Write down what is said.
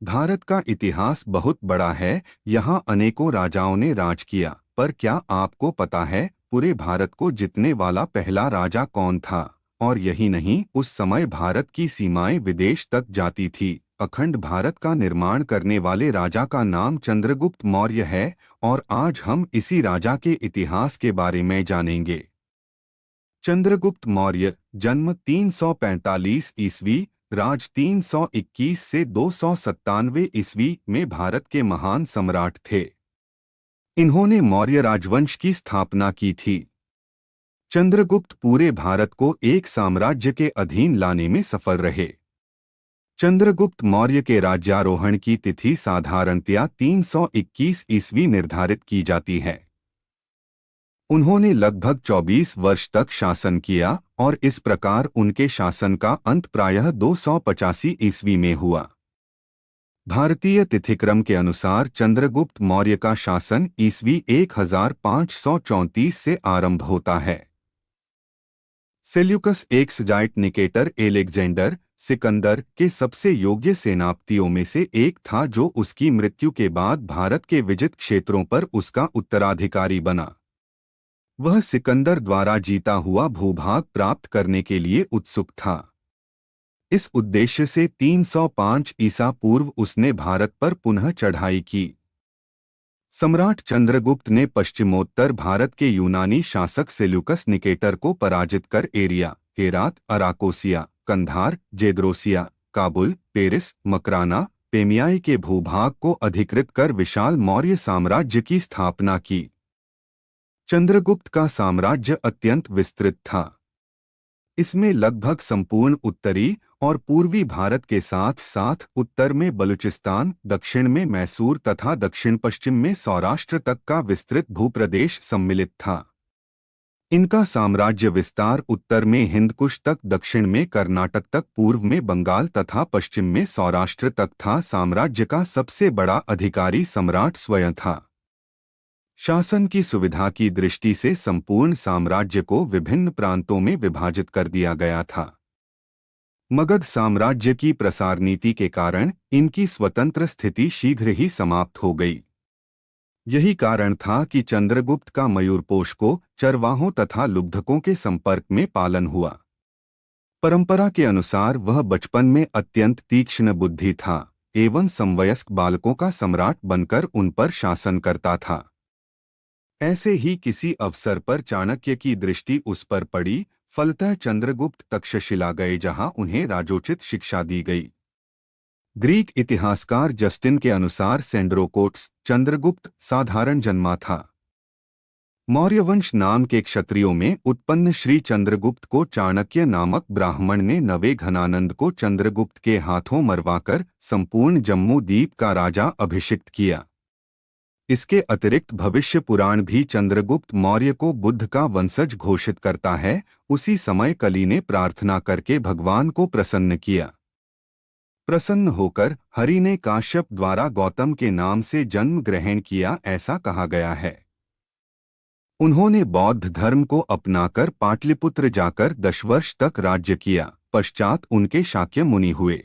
भारत का इतिहास बहुत बड़ा है। यहाँ अनेकों राजाओं ने राज किया, पर क्या आपको पता है पूरे भारत को जीतने वाला पहला राजा कौन था? और यही नहीं, उस समय भारत की सीमाएं विदेश तक जाती थी। अखंड भारत का निर्माण करने वाले राजा का नाम चंद्रगुप्त मौर्य है और आज हम इसी राजा के इतिहास के बारे में जानेंगे। चंद्रगुप्त मौर्य, जन्म 345 ईस्वी, राज 321 से 297 ईस्वी में भारत के महान सम्राट थे। इन्होंने मौर्य राजवंश की स्थापना की थी। चंद्रगुप्त पूरे भारत को एक साम्राज्य के अधीन लाने में सफल रहे। चंद्रगुप्त मौर्य के राज्यारोहण की तिथि साधारणतया 321 ईस्वी निर्धारित की जाती है। उन्होंने लगभग 24 वर्ष तक शासन किया और इस प्रकार उनके शासन का अंत प्रायः 285 ईस्वी में हुआ। भारतीय तिथिक्रम के अनुसार चंद्रगुप्त मौर्य का शासन ईस्वी 1534 से आरंभ होता है। सेल्यूकस एक्सजाइट निकेटर एलेक्जेंडर सिकंदर के सबसे योग्य सेनापतियों में से एक था, जो उसकी मृत्यु के बाद भारत के विजित क्षेत्रों पर उसका उत्तराधिकारी बना। वह सिकंदर द्वारा जीता हुआ भूभाग प्राप्त करने के लिए उत्सुक था। इस उद्देश्य से 305 ईसा पूर्व उसने भारत पर पुनः चढ़ाई की। सम्राट चंद्रगुप्त ने पश्चिमोत्तर भारत के यूनानी शासक सेल्यूकस निकेटर को पराजित कर Aria, Herat, Arachosia, Kandahar, Gedrosia, Kabul, पेरिस, मकराना, पेमियाई के भूभाग को अधिकृत कर विशाल मौर्य साम्राज्य की स्थापना की। चंद्रगुप्त का साम्राज्य अत्यंत विस्तृत था। इसमें लगभग संपूर्ण उत्तरी और पूर्वी भारत के साथ साथ उत्तर में बलूचिस्तान, दक्षिण में मैसूर तथा दक्षिण पश्चिम में सौराष्ट्र तक का विस्तृत भूप्रदेश सम्मिलित था। इनका साम्राज्य विस्तार उत्तर में हिंदकुश तक, दक्षिण में कर्नाटक तक, पूर्व में बंगाल तथा पश्चिम में सौराष्ट्र तक था। साम्राज्य का सबसे बड़ा अधिकारी सम्राट स्वयं था। शासन की सुविधा की दृष्टि से संपूर्ण साम्राज्य को विभिन्न प्रांतों में विभाजित कर दिया गया था। मगध साम्राज्य की प्रसार नीति के कारण इनकी स्वतंत्र स्थिति शीघ्र ही समाप्त हो गई। यही कारण था कि चंद्रगुप्त का मयूरपोष को चरवाहों तथा लुब्धकों के संपर्क में पालन हुआ। परंपरा के अनुसार वह बचपन में अत्यंत तीक्ष्ण बुद्धि था एवं समवयस्क बालकों का सम्राट बनकर उन पर शासन करता था। ऐसे ही किसी अवसर पर चाणक्य की दृष्टि उस पर पड़ी, फलतः चंद्रगुप्त तक्षशिला गए, जहां उन्हें राजोचित शिक्षा दी गई। ग्रीक इतिहासकार जस्टिन के अनुसार सेंड्रोकोट्स चंद्रगुप्त साधारण जन्मा था। मौर्यवंश नाम के क्षत्रियों में उत्पन्न श्री चंद्रगुप्त को चाणक्य नामक ब्राह्मण ने नवे घनानंद को चंद्रगुप्त के हाथों मरवाकर संपूर्ण जम्मू द्वीप का राजा अभिषिक्त किया। इसके अतिरिक्त भविष्य पुराण भी चंद्रगुप्त मौर्य को बुद्ध का वंशज घोषित करता है। उसी समय कली ने प्रार्थना करके भगवान को प्रसन्न किया। प्रसन्न होकर हरि ने काश्यप द्वारा गौतम के नाम से जन्म ग्रहण किया, ऐसा कहा गया है। उन्होंने बौद्ध धर्म को अपनाकर पाटलिपुत्र जाकर 10 वर्ष तक राज्य किया। पश्चात उनके शाक्य मुनि हुए।